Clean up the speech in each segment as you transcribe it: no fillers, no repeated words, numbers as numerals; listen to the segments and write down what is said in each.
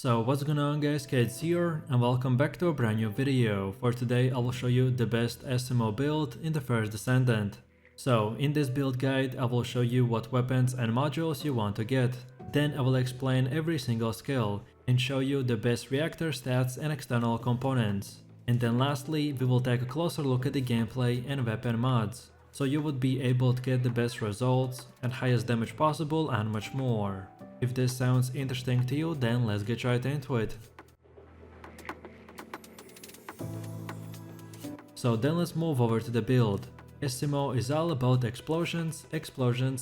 So what's going on guys, Kids here and welcome back to a brand new video. For today I will show you the best Esiemo build in the first Descendant. So in this build guide I will show you what weapons and modules you want to get. Then I will explain every single skill and show you the best reactor stats and external components. And then lastly we will take a closer look at the gameplay and weapon mods, so you would be able to get the best results and highest damage possible and much more. If this sounds interesting to you, then let's get right into it. So then let's move over to the build. Esiemo is all about explosions,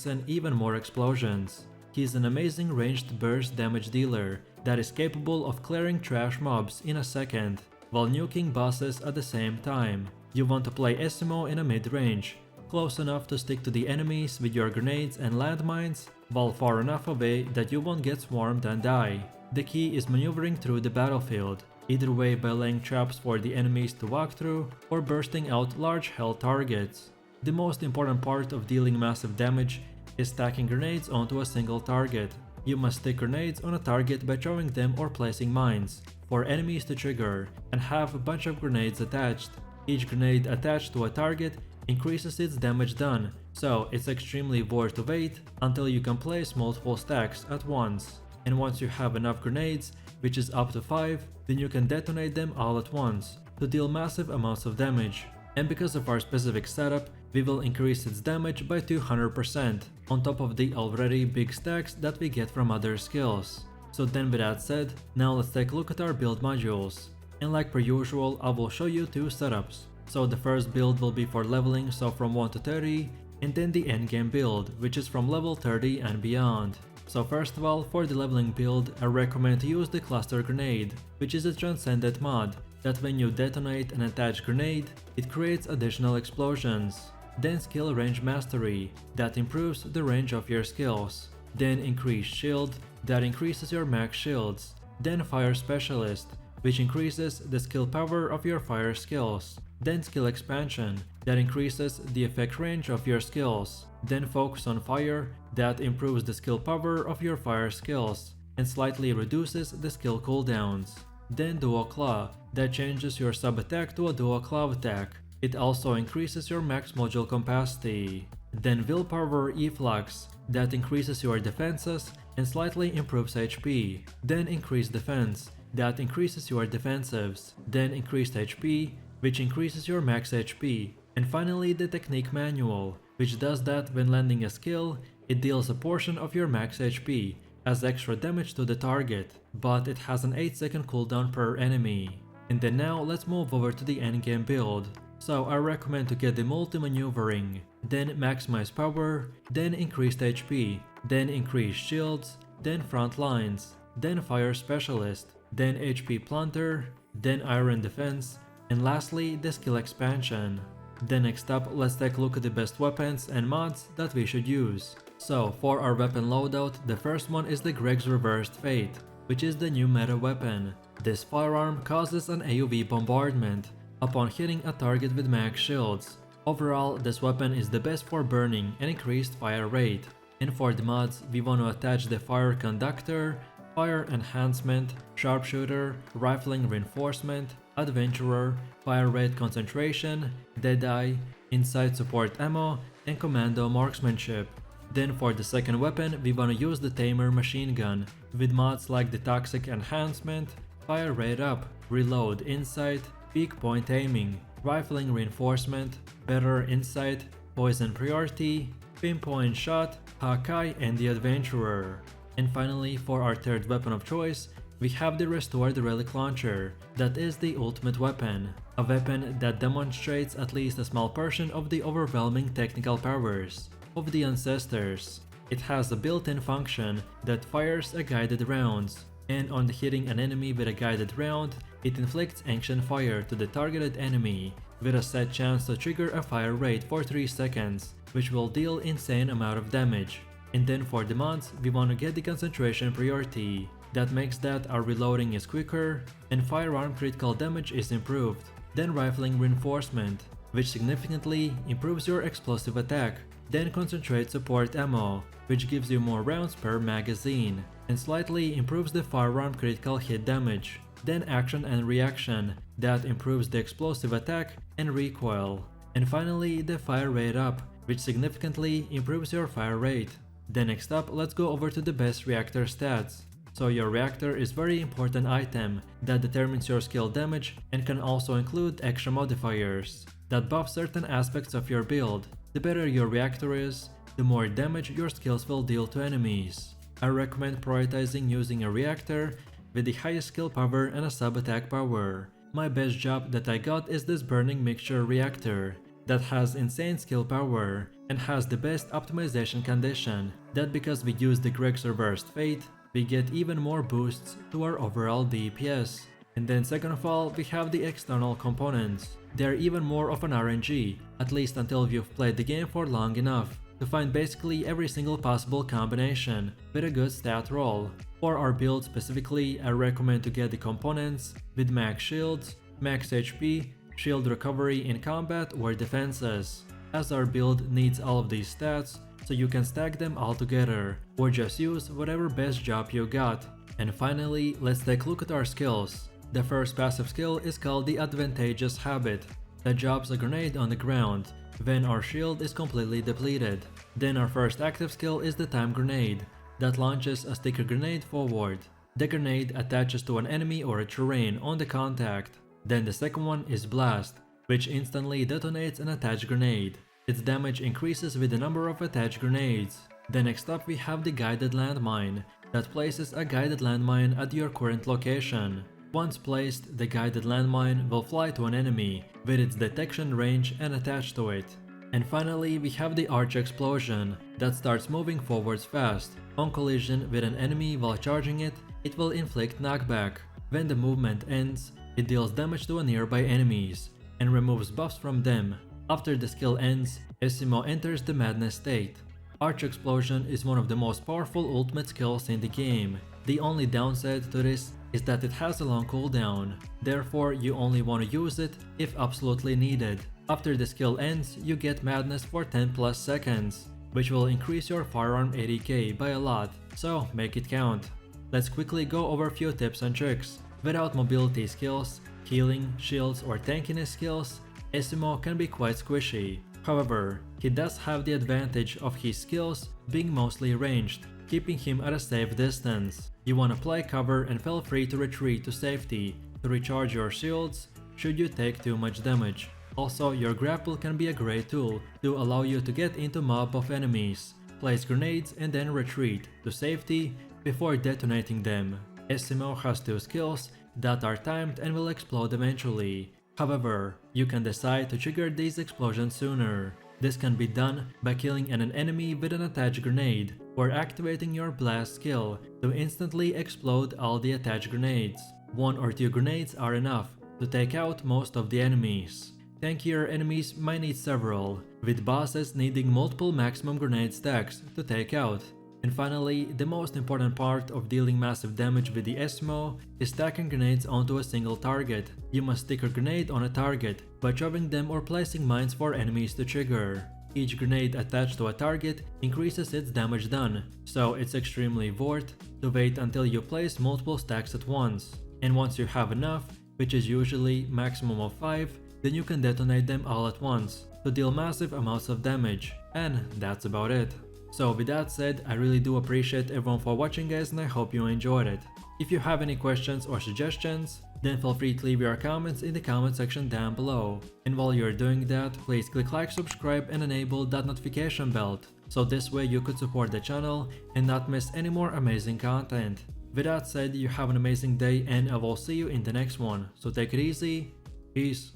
and even more explosions. He's an amazing ranged burst damage dealer that is capable of clearing trash mobs in a second, while nuking bosses at the same time. You want to play Esiemo in a mid-range, close enough to stick to the enemies with your grenades and landmines, while far enough away that you won't get swarmed and die. The key is maneuvering through the battlefield, either way by laying traps for the enemies to walk through or bursting out large held targets. The most important part of dealing massive damage is stacking grenades onto a single target. You must stick grenades on a target by throwing them or placing mines for enemies to trigger and have a bunch of grenades attached. Each grenade attached to a target increases its damage done, so it's extremely worth to wait until you can place multiple stacks at once. And once you have enough grenades, which is up to 5, then you can detonate them all at once to deal massive amounts of damage. And because of our specific setup, we will increase its damage by 200% on top of the already big stacks that we get from other skills. So then with that said, now let's take a look at our build modules. And like per usual, I will show you two setups. So the first build will be for leveling, so from 1 to 30, and then the endgame build, which is from level 30 and beyond. So first of all, for the leveling build, I recommend to use the cluster grenade, which is a transcendent mod, that when you detonate an attached grenade, it creates additional explosions. Then skill range mastery, that improves the range of your skills. Then increased shield, that increases your max shields. Then fire specialist, which increases the skill power of your fire skills. Then skill expansion, that increases the effect range of your skills. Then focus on fire, that improves the skill power of your fire skills and slightly reduces the skill cooldowns. Then dual claw, that changes your sub attack to a dual claw attack. It also increases your max module capacity. Then willpower efflux, that increases your defenses and slightly improves HP. Then increased defense, that increases your defensives. Then increased HP, which increases your max HP. And finally the technique manual, which does that when landing a skill, it deals a portion of your max HP as extra damage to the target, but it has an 8-second cooldown per enemy. And then now let's move over to the endgame build. So I recommend to get the multi-maneuvering, then maximize power, then increased HP, then increased shields, then front lines, then fire specialist, then HP planter, then iron defense, and lastly the skill expansion. Then next up, let's take a look at the best weapons and mods that we should use. So for our weapon loadout, the first one is the Greg's Reversed Fate, which is the new meta weapon. This firearm causes an AoE bombardment upon hitting a target with max shields. Overall, this weapon is the best for burning and increased fire rate. And for the mods, we want to attach the Fire Conductor, Fire Enhancement, Sharpshooter, Rifling Reinforcement, Adventurer, Fire Rate Concentration, Deadeye, Inside Support Ammo, and Commando Marksmanship. Then for the second weapon, we want to use the Tamer Machine Gun, with mods like the Toxic Enhancement, Fire Rate Up, Reload Insight, Peak Point Aiming, Rifling Reinforcement, Better Insight, Poison Priority, Pinpoint Shot, Hawkeye, and the Adventurer. And finally, for our third weapon of choice, we have the Restored Relic Launcher, that is the ultimate weapon, a weapon that demonstrates at least a small portion of the overwhelming technical powers of the ancestors. It has a built-in function that fires a guided rounds, and on hitting an enemy with a guided round, it inflicts ancient fire to the targeted enemy with a set chance to trigger a fire rate for 3 seconds, which will deal insane amount of damage. And then for the mods, we want to get the concentration priority, that makes that our reloading is quicker and firearm critical damage is improved. Then rifling reinforcement, which significantly improves your explosive attack then concentrate support ammo, which gives you more rounds per magazine, and slightly improves the firearm critical hit damage. Then action and reaction, that improves the explosive attack and recoil. And finally the fire rate up, which significantly improves your fire rate. Then next up, let's go over to the best reactor stats. So your reactor is very important item that determines your skill damage and can also include extra modifiers that buff certain aspects of your build. The better your reactor is, the more damage your skills will deal to enemies. I recommend prioritizing using a reactor with the highest skill power and a sub-attack power. My best job that I got is this burning mixture reactor that has insane skill power and has the best optimization condition that because we use the Greg's reversed fate, we get even more boosts to our overall DPS. And then second of all, we have the external components. They're even more of an RNG, at least until you've played the game for long enough to find basically every single possible combination with a good stat roll. For our build specifically, I recommend to get the components with max shields, max HP, shield recovery in combat or defenses, as our build needs all of these stats, so you can stack them all together, or just use whatever best job you got. And finally, let's take a look at our skills. The first passive skill is called the Advantageous Habit, that drops a grenade on the ground when our shield is completely depleted. Then our first active skill is the Time Grenade, that launches a sticker grenade forward. The grenade attaches to an enemy or a terrain on the contact. Then the second one is Blast, which instantly detonates an attached grenade. Its damage increases with the number of attached grenades. Then next up we have the Guided Landmine, that places a guided landmine at your current location. Once placed, the guided landmine will fly to an enemy with its detection range and attach to it. And finally, we have the Arch Explosion that starts moving forwards fast. On collision with an enemy while charging it, it will inflict knockback. When the movement ends, it deals damage to nearby enemies and removes buffs from them. After the skill ends, Esiemo enters the Madness state. Arch Explosion is one of the most powerful ultimate skills in the game. The only downside to this is that it has a long cooldown, therefore you only want to use it if absolutely needed. After the skill ends, you get Madness for 10 plus seconds, which will increase your firearm 80k by a lot, so make it count. Let's quickly go over a few tips and tricks. Without mobility skills, healing, shields or tankiness skills, Esiemo can be quite squishy. However, he does have the advantage of his skills being mostly ranged, keeping him at a safe distance. You want to play cover and feel free to retreat to safety to recharge your shields should you take too much damage. Also, your grapple can be a great tool to allow you to get into mob of enemies, place grenades and then retreat to safety before detonating them. Esiemo has two skills that are timed and will explode eventually. However, you can decide to trigger these explosions sooner. This can be done by killing an enemy with an attached grenade or activating your blast skill to instantly explode all the attached grenades. 1 or 2 grenades are enough to take out most of the enemies. Tankier enemies might need several, with bosses needing multiple maximum grenade stacks to take out. And finally, the most important part of dealing massive damage with the Esiemo is stacking grenades onto a single target. You must stick a grenade on a target by throwing them or placing mines for enemies to trigger. Each grenade attached to a target increases its damage done, so it's extremely worth to wait until you place multiple stacks at once. And once you have enough, which is usually maximum of 5, then you can detonate them all at once to deal massive amounts of damage. And that's about it. So with that said, I really do appreciate everyone for watching guys, and I hope you enjoyed it. If you have any questions or suggestions, then feel free to leave your comments in the comment section down below. And while you're doing that, please click like, subscribe and enable that notification bell, so this way you could support the channel and not miss any more amazing content. With that said, you have an amazing day and I will see you in the next one, so take it easy, peace.